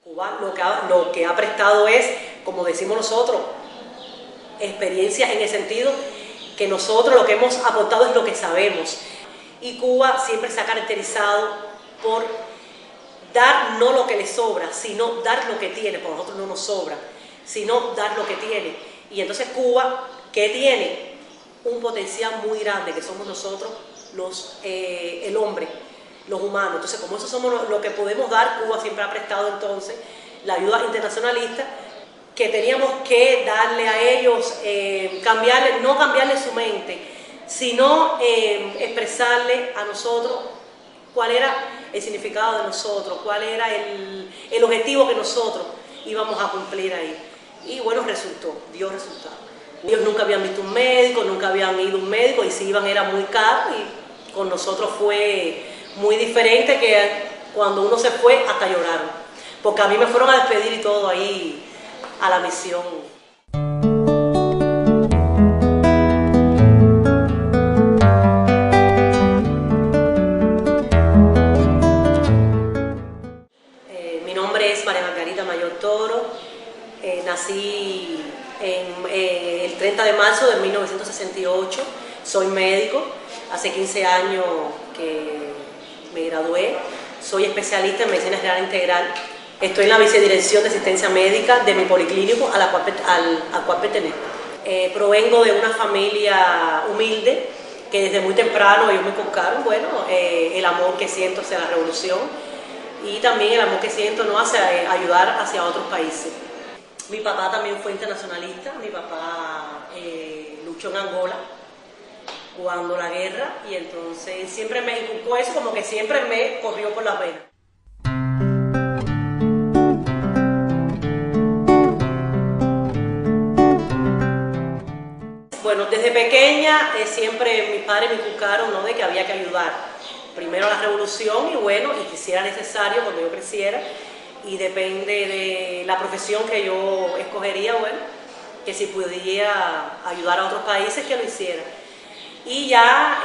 Cuba lo que ha prestado es, como decimos nosotros, experiencia en el sentido que nosotros lo que hemos aportado es lo que sabemos. Y Cuba siempre se ha caracterizado por dar no lo que le sobra, sino dar lo que tiene. Por nosotros no nos sobra, sino dar lo que tiene. Y entonces Cuba, ¿qué tiene? Un potencial muy grande, que somos nosotros, el hombre, los humanos. Entonces, como eso somos lo que podemos dar, Cuba siempre ha prestado entonces la ayuda internacionalista, que teníamos que darle a ellos, no cambiarle su mente, sino expresarle a nosotros cuál era el significado de nosotros, cuál era el objetivo que nosotros íbamos a cumplir ahí. Y bueno, dio resultado. Ellos nunca habían visto un médico, nunca habían ido a un médico, y si iban era muy caro, y con nosotros fue muy diferente, que cuando uno se fue hasta lloraron, porque a mí me fueron a despedir y todo ahí a la misión. Mi nombre es María Margarita Mayor Toro, nací el 30 de marzo de 1968, soy médico, hace 15 años que me gradué, soy especialista en medicina general integral, estoy en la vicedirección de asistencia médica de mi policlínico al cual pertenezco. Provengo de una familia humilde que desde muy temprano ellos me inculcaron, bueno, el amor que siento hacia la revolución y también el amor que siento, ¿no?, hacia ayudar hacia otros países. Mi papá también fue internacionalista, mi papá luchó en Angola cuando la guerra, y entonces siempre me inculcó eso, como que siempre me corrió por las venas. Bueno, desde pequeña siempre mis padres me inculcaron, ¿no?, de que había que ayudar primero a la revolución y bueno, y que si era necesario cuando yo creciera, y depende de la profesión que yo escogería, bueno, que si pudiera ayudar a otros países, que lo hiciera. Y ya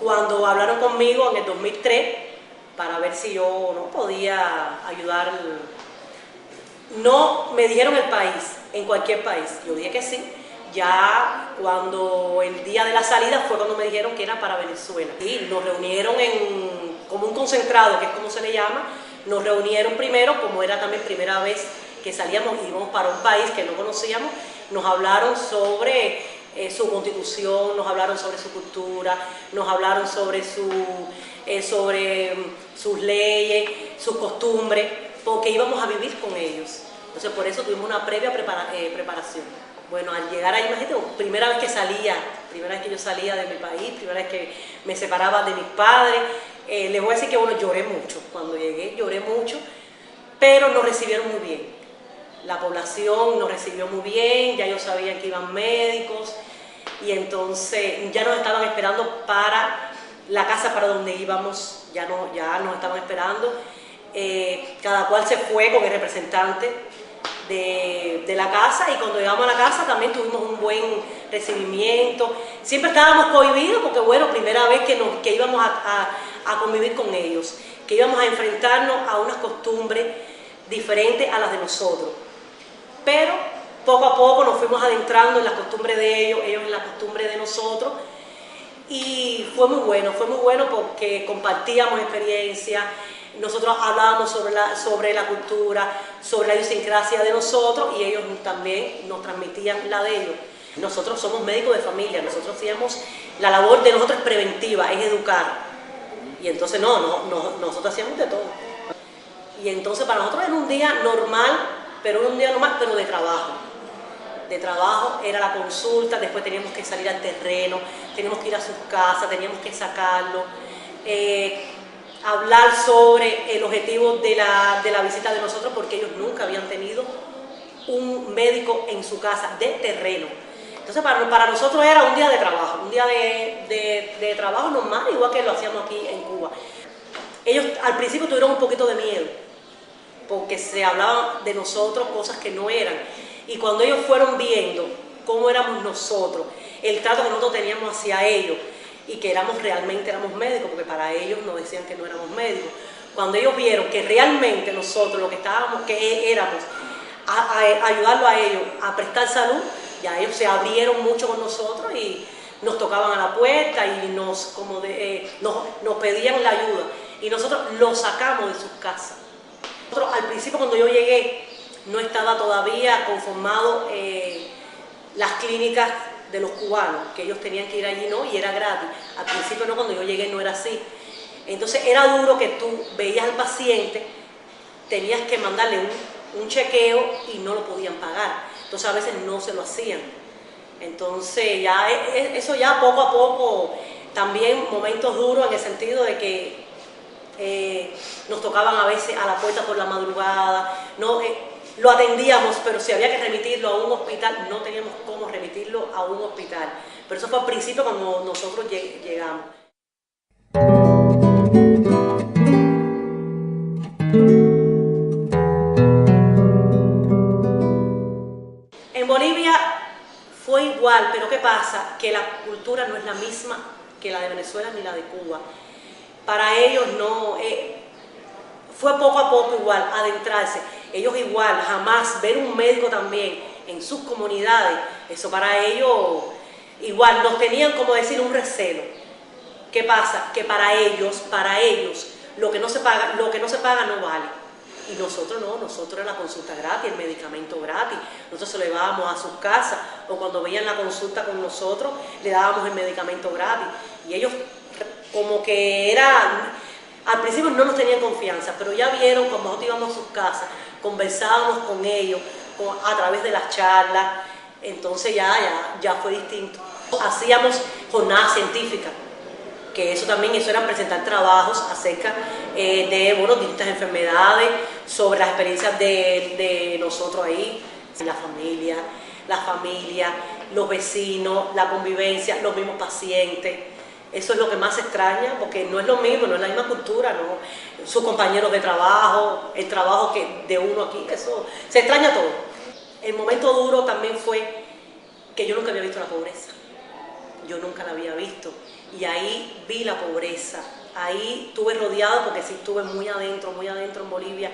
cuando hablaron conmigo en el 2003 para ver si yo no podía ayudar, no me dijeron el país, en cualquier país, yo dije que sí. Ya cuando el día de la salida fue cuando me dijeron que era para Venezuela. Y nos reunieron como un concentrado, que es como se le llama. Nos reunieron primero, como era también primera vez que salíamos y íbamos para un país que no conocíamos, nos hablaron sobre su constitución, nos hablaron sobre su cultura, nos hablaron sobre sus leyes, sus costumbres, porque íbamos a vivir con ellos. Entonces por eso tuvimos una previa preparación. Bueno, al llegar ahí, imagínate, primera vez que yo salía de mi país, primera vez que me separaba de mis padres, les voy a decir que bueno, lloré mucho, cuando llegué lloré mucho, pero nos recibieron muy bien. La población nos recibió muy bien, ya ellos sabían que iban médicos, y entonces ya nos estaban esperando para la casa para donde íbamos, ya nos estaban esperando. Cada cual se fue con el representante de la casa, y cuando llegamos a la casa también tuvimos un buen recibimiento. Siempre estábamos cohibidos porque bueno, primera vez que íbamos a convivir con ellos, que íbamos a enfrentarnos a unas costumbres diferentes a las de nosotros, pero poco a poco nos fuimos adentrando en las costumbres de ellos en las costumbres de nosotros, y fue muy bueno porque compartíamos experiencias. Nosotros hablábamos sobre la cultura, sobre la idiosincrasia de nosotros, y ellos también nos transmitían la de ellos. Nosotros somos médicos de familia, nosotros hacíamos, la labor de nosotros es preventiva, es educar. Y entonces nosotros hacíamos de todo. Y entonces para nosotros era un día normal, pero de trabajo. De trabajo era la consulta, después teníamos que salir al terreno, teníamos que ir a sus casas, teníamos que sacarlo. Hablar sobre el objetivo de la visita de nosotros, porque ellos nunca habían tenido un médico en su casa de terreno. Entonces para nosotros era un día de trabajo, un día de trabajo normal, igual que lo hacíamos aquí en Cuba. Ellos al principio tuvieron un poquito de miedo, porque se hablaban de nosotros cosas que no eran, y cuando ellos fueron viendo cómo éramos nosotros, el trato que nosotros teníamos hacia ellos, y que realmente éramos médicos, porque para ellos nos decían que no éramos médicos. Cuando ellos vieron que realmente nosotros lo que estábamos, que éramos, a ayudarlo a ellos a prestar salud, ya ellos se abrieron mucho con nosotros y nos tocaban a la puerta y nos pedían la ayuda. Y nosotros los sacamos de sus casas. Nosotros, al principio, cuando yo llegué, no estaba todavía conformado las clínicas de los cubanos, que ellos tenían que ir allí, ¿no? Y era gratis. Al principio no, cuando yo llegué no era así. Entonces era duro que tú veías al paciente, tenías que mandarle un chequeo y no lo podían pagar. Entonces a veces no se lo hacían. Entonces ya eso ya poco a poco, también momentos duros en el sentido de que nos tocaban a veces a la puerta por la madrugada, no, lo atendíamos, pero si había que remitirlo a un hospital, no teníamos cómo remitirlo a un hospital. Pero eso fue al principio cuando nosotros llegamos. En Bolivia fue igual, pero ¿qué pasa? Que la cultura no es la misma que la de Venezuela ni la de Cuba. Para ellos no, fue poco a poco igual, adentrarse. Ellos igual, jamás ver un médico también en sus comunidades, eso para ellos igual, nos tenían como decir un recelo. ¿Qué pasa? Que para ellos, lo que no se paga no vale. Y nosotros no, nosotros era la consulta gratis, el medicamento gratis, nosotros se lo llevábamos a sus casas, o cuando veían la consulta con nosotros, le dábamos el medicamento gratis. Y ellos como que al principio no nos tenían confianza, pero ya vieron cuando nosotros íbamos a sus casas, conversábamos con ellos a través de las charlas, entonces ya fue distinto. Hacíamos jornadas científicas, que eso eran presentar trabajos acerca de distintas enfermedades, sobre las experiencias de nosotros ahí, la familia, los vecinos, la convivencia, los mismos pacientes. Eso es lo que más se extraña, porque no es lo mismo, no es la misma cultura, ¿no? Sus compañeros de trabajo, el trabajo de uno aquí, eso se extraña todo. El momento duro también fue que yo nunca había visto la pobreza. Yo nunca la había visto y ahí vi la pobreza, ahí estuve rodeado, porque sí estuve muy adentro en Bolivia,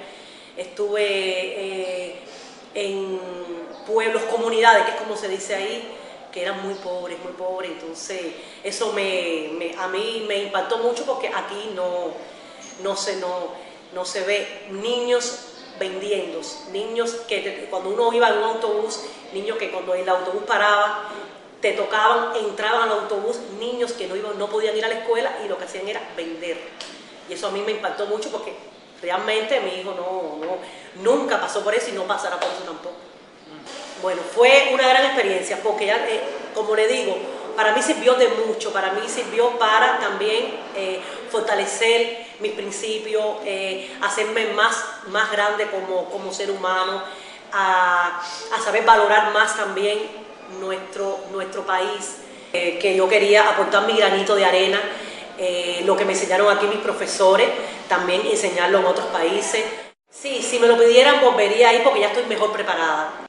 estuve en pueblos, comunidades, que es como se dice ahí, que eran muy pobres, entonces eso a mí me impactó mucho, porque aquí no se ve niños vendiendo, niños que cuando uno iba en un autobús, niños que cuando el autobús paraba, te tocaban, entraban al autobús niños que no podían ir a la escuela y lo que hacían era vender. Y eso a mí me impactó mucho, porque realmente mi hijo nunca pasó por eso y no pasará por eso tampoco. Bueno, fue una gran experiencia, porque ya, como le digo, para mí sirvió de mucho, para mí sirvió para también fortalecer mis principios, hacerme más grande como ser humano, a saber valorar más también nuestro país, que yo quería aportar mi granito de arena, lo que me enseñaron aquí mis profesores, también enseñarlo en otros países. Sí, si me lo pidieran volvería ahí, porque ya estoy mejor preparada.